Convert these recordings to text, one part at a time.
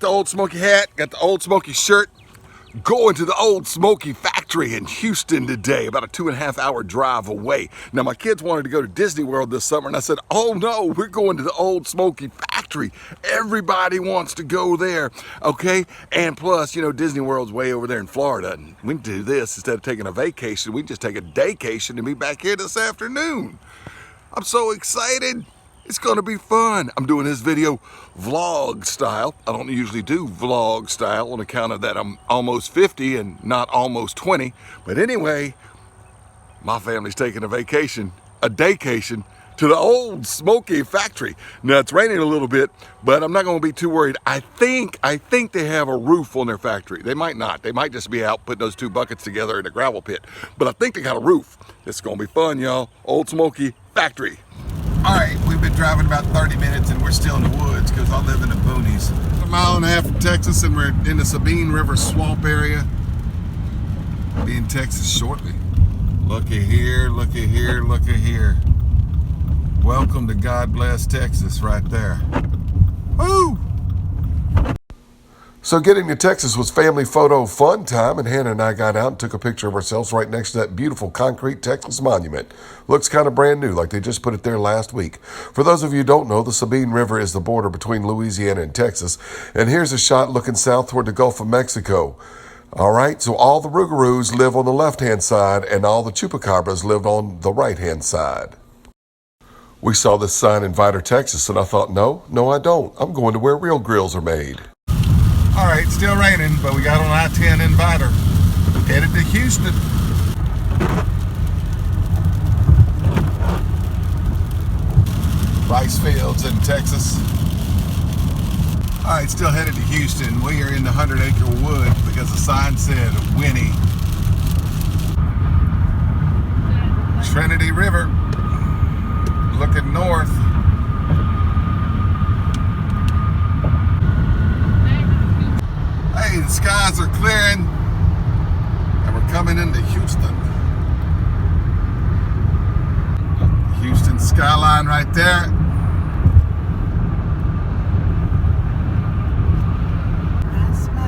the Old Smokey hat, got the Old Smokey shirt. Going to the Old Smokey Factory in Houston today, about a 2.5 hour drive away. Now my kids wanted to go to Disney World this summer and I said, oh no, we're going to the Old Smokey Factory. Everybody wants to go there, okay? And plus, you know, Disney World's way over there in Florida, and we can do this instead of taking a vacation, we can just take a daycation and be back here this afternoon. I'm so excited. It's gonna be fun. I'm doing this video vlog style. I don't usually do vlog style on account of that I'm almost 50 and not almost 20. But anyway, my family's taking a vacation, a daycation, to the Old Smokey Factory. Now it's raining a little bit, but I'm not gonna be too worried. I think they have a roof on their factory. They might not. They might just be out putting those two buckets together in a gravel pit. But I think they got a roof. It's gonna be fun, y'all. Old Smokey Factory. All right, we've been driving about 30 minutes and we're still in the woods because I live in the boonies. 1.5 miles from Texas and we're in the Sabine River swamp area. Be in Texas shortly. Looky here, looky here, looky here. Welcome to God Bless Texas right there. Woo! So getting to Texas was family photo fun time, and Hannah and I got out and took a picture of ourselves right next to that beautiful concrete Texas monument. Looks kind of brand new, like they just put it there last week. For those of you who don't know, the Sabine River is the border between Louisiana and Texas, and here's a shot looking south toward the Gulf of Mexico. All right, so all the Rougarous live on the left-hand side, and all the Chupacabras lived on the right-hand side. We saw this sign in Vidor, Texas, and I thought, no, I don't. I'm going to where real grills are made. All right, still raining, but we got on I-10 in Vidor. Headed to Houston. Rice fields in Texas. All right, still headed to Houston. We are in the 100-acre wood because the sign said Winnie. Trinity River. Looking north. Hey, the skies are clearing and we're coming into Houston. Houston skyline right there.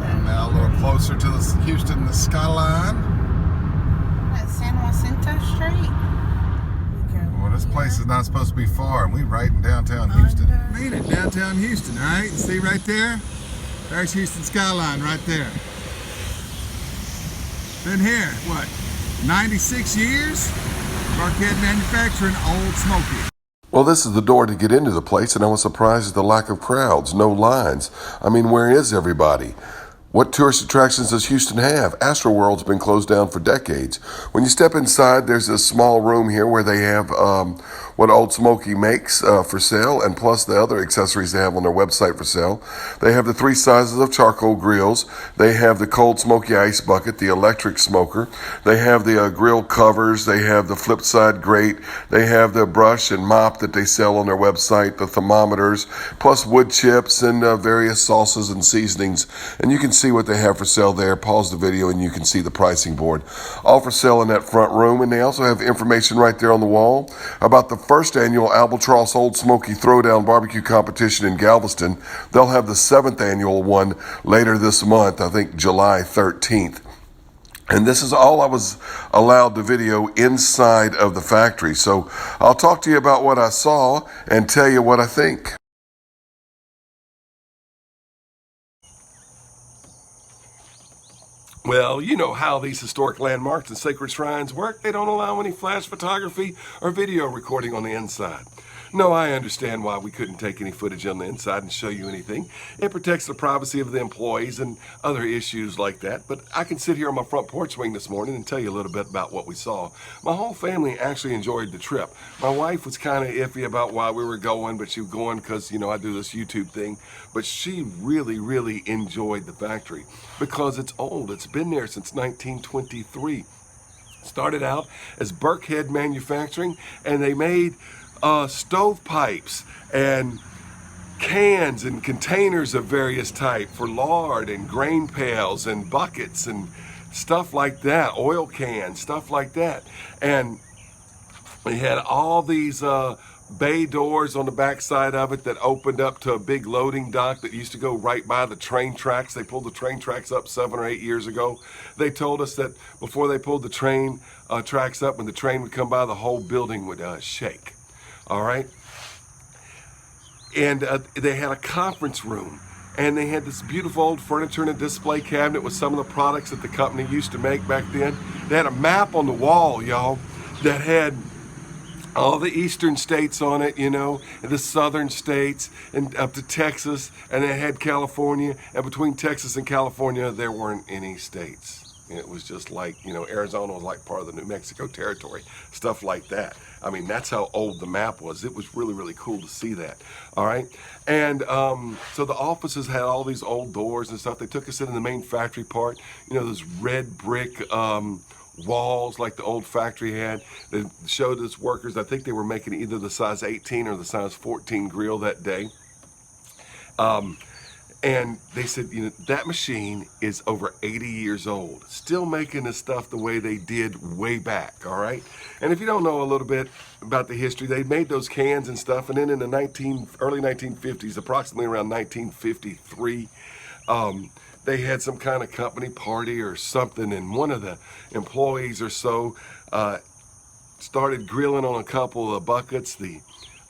And now a little closer to the Houston skyline. At San Jacinto Street. Well, this place is not supposed to be far, and we're right in downtown Houston. Made it, downtown Houston, all right? See right there? There's Houston skyline right there. Been here, what, 96 years? Barkhead Manufacturing, Old Smokey. Well, this is the door to get into the place, and I was surprised at the lack of crowds, no lines. I mean, where is everybody? What tourist attractions does Houston have? Astroworld's been closed down for decades. When you step inside, there's this small room here where they have what Old Smokey makes for sale, and plus the other accessories they have on their website for sale. They have the 3 sizes of charcoal grills. They have the cold smoky ice bucket, the electric smoker. They have the grill covers. They have the flip side grate. They have the brush and mop that they sell on their website, the thermometers, plus wood chips and various sauces and seasonings. And you can see what they have for sale there. Pause the video and you can see the pricing board. All for sale in that front room. And they also have information right there on the wall about the first annual Albatross Old Smokey Throwdown Barbecue Competition in Galveston. They'll have the 7th annual one later this month, I think July 13th. And this is all I was allowed to video inside of the factory. So I'll talk to you about what I saw and tell you what I think. Well, you know how these historic landmarks and sacred shrines work. They don't allow any flash photography or video recording on the inside. No, I understand why we couldn't take any footage on the inside and show you anything. It protects the privacy of the employees and other issues like that. But I can sit here on my front porch swing this morning and tell you a little bit about what we saw. My whole family actually enjoyed the trip. My wife was kind of iffy about why we were going, but she was going because, you know, I do this YouTube thing. But she really, really enjoyed the factory because it's old. It's been there since 1923. Started out as Barkhead Manufacturing, and they made stovepipes and cans and containers of various type for lard and grain pails and buckets and stuff like that, oil cans, stuff like that. And They had all these bay doors on the backside of it that opened up to a big loading dock that used to go right by the train tracks. They pulled the train tracks up 7 or 8 years ago. They told us that before they pulled the train tracks up, when the train would come by, the whole building would shake. All right? And they had a conference room. And they had this beautiful old furniture and a display cabinet with some of the products that the company used to make back then. They had a map on the wall, y'all, that had all the eastern states on it, you know, and the southern states, and up to Texas, and it had California. And between Texas and California, there weren't any states. It was just like, you know, Arizona was like part of the New Mexico territory, stuff like that. I mean, that's how old the map was. It was really, really cool to see that. All right. And so the offices had all these old doors and stuff. They took us into the main factory part, you know, those red brick walls like the old factory had. They showed us workers. I think they were making either the size 18 or the size 14 grill that day. And they said, you know, that machine is over 80 years old, still making the stuff the way they did way back, all right? And if you don't know a little bit about the history, they made those cans and stuff, and then in the early 1950s, approximately around 1953, they had some kind of company party or something, and one of the employees or so started grilling on a couple of buckets. The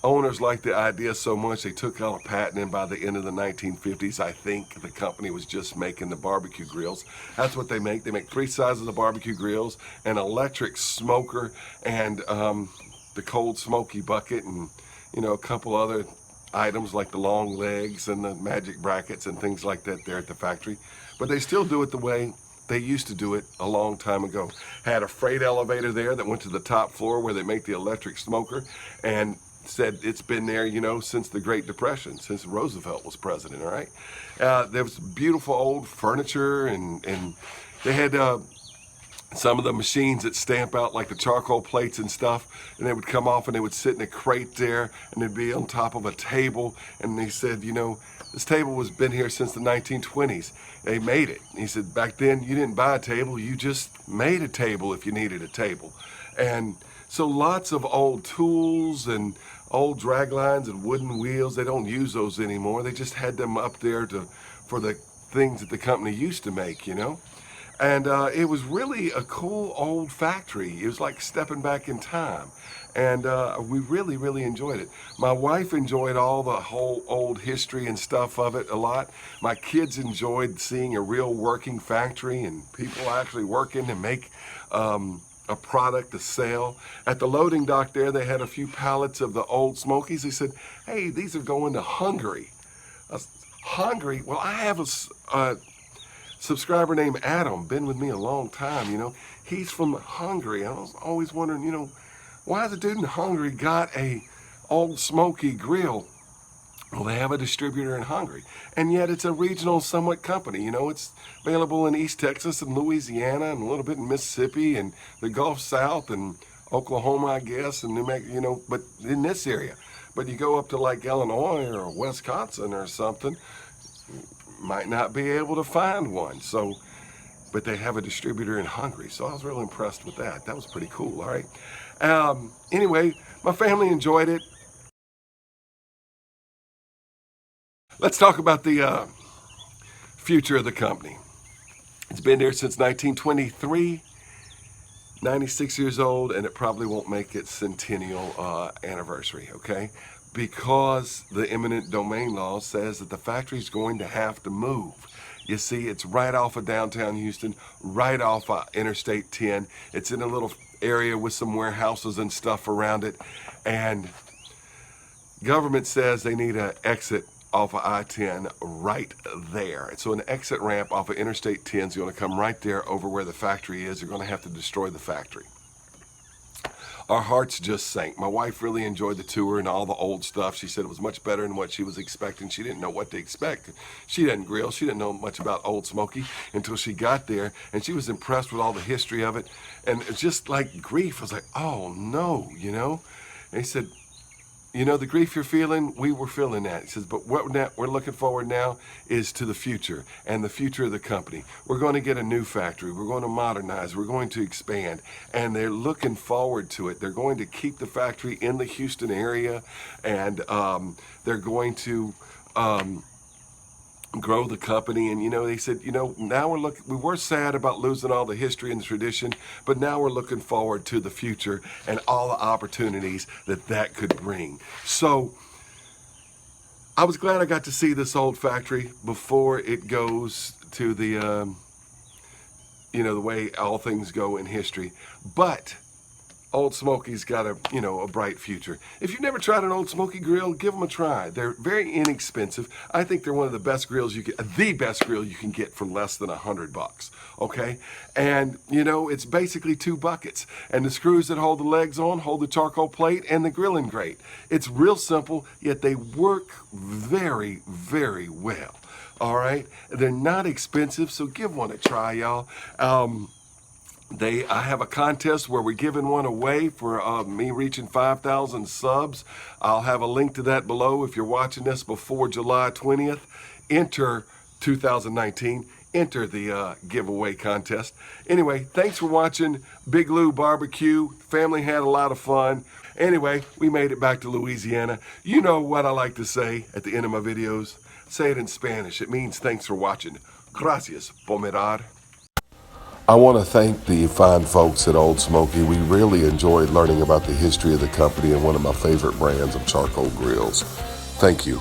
owners liked the idea so much they took out a patent, and by the end of the 1950s, I think the company was just making the barbecue grills. That's what they make. They make 3 sizes of barbecue grills, an electric smoker, and the cold smoky bucket, and you know, a couple other items like the long legs and the magic brackets and things like that there at the factory. But they still do it the way they used to do it a long time ago. Had a freight elevator there that went to the top floor where they make the electric smoker, and said it's been there, you know, since the Great Depression, since Roosevelt was president, all right? There was beautiful old furniture, and they had some of the machines that stamp out like the charcoal plates and stuff, and they would come off and they would sit in a crate there, and they'd be on top of a table, and they said, you know, this table was been here since the 1920s. They made it. And he said, back then you didn't buy a table, you just made a table if you needed a table. And so lots of old tools and old drag lines and wooden wheels. They don't use those anymore. They just had them up there for the things that the company used to make, you know. And it was really a cool old factory. It was like stepping back in time. And we really, really enjoyed it. My wife enjoyed all the whole old history and stuff of it a lot. My kids enjoyed seeing a real working factory and people actually working to make a product to sell. At the loading dock there, they had a few pallets of the Old Smokies. They said, hey, these are going to Hungary. Hungary? Well, I have a subscriber named Adam, been with me a long time, you know. He's from Hungary. I was always wondering, you know, why the dude in Hungary got a Old Smokey Grill? Well, they have a distributor in Hungary, and yet it's a regional somewhat company. You know, it's available in East Texas and Louisiana and a little bit in Mississippi and the Gulf South and Oklahoma, I guess, and New Mexico, you know, but in this area. But you go up to like Illinois or Wisconsin or something, might not be able to find one. So, but they have a distributor in Hungary, so I was really impressed with that. That was pretty cool, all right? Anyway, my family enjoyed it. Let's talk about the future of the company. It's been there since 1923, 96 years old, and it probably won't make its centennial anniversary, okay? Because the eminent domain law says that the factory's going to have to move. You see, it's right off of downtown Houston, right off of Interstate 10. It's in a little area with some warehouses and stuff around it, and government says they need an exit off of I-10 right there. So an exit ramp off of Interstate 10 is going to come right there over where the factory is. They're going to have to destroy the factory. Our hearts just sank. My wife really enjoyed the tour and all the old stuff. She said it was much better than what she was expecting. She didn't know what to expect. She didn't grill. She didn't know much about Old Smokey until she got there, and she was impressed with all the history of it. And it's just like grief. I was like, oh no, you know? And he said, you know, the grief you're feeling, we were feeling that. He says, but what we're looking forward now is to the future and the future of the company. We're going to get a new factory. We're going to modernize. We're going to expand. And they're looking forward to it. They're going to keep the factory in the Houston area, and they're going to grow the company. And, you know, they said, you know, now we were sad about losing all the history and the tradition, but now we're looking forward to the future and all the opportunities that could bring. So I was glad I got to see this old factory before it goes to the, you know, the way all things go in history. But Old Smokey's got a bright future. If you've never tried an Old Smokey grill, give them a try. They're very inexpensive. I think they're one of the best grills the best grill you can get for less than $100, okay? And, you know, it's basically 2 buckets. And the screws that hold the legs on hold the charcoal plate and the grilling grate. It's real simple, yet they work very, very well, all right? They're not expensive, so give one a try, y'all. I have a contest where we're giving one away for me reaching 5,000 subs. I'll have a link to that below. If you're watching this before July 20th, enter 2019, enter the giveaway contest. Anyway, thanks for watching Big Lou Barbecue. Family had a lot of fun. Anyway, we made it back to Louisiana. You know what I like to say at the end of my videos? Say it in Spanish. It means thanks for watching. Gracias por mirar. I want to thank the fine folks at Old Smokey. We really enjoyed learning about the history of the company and one of my favorite brands of charcoal grills. Thank you.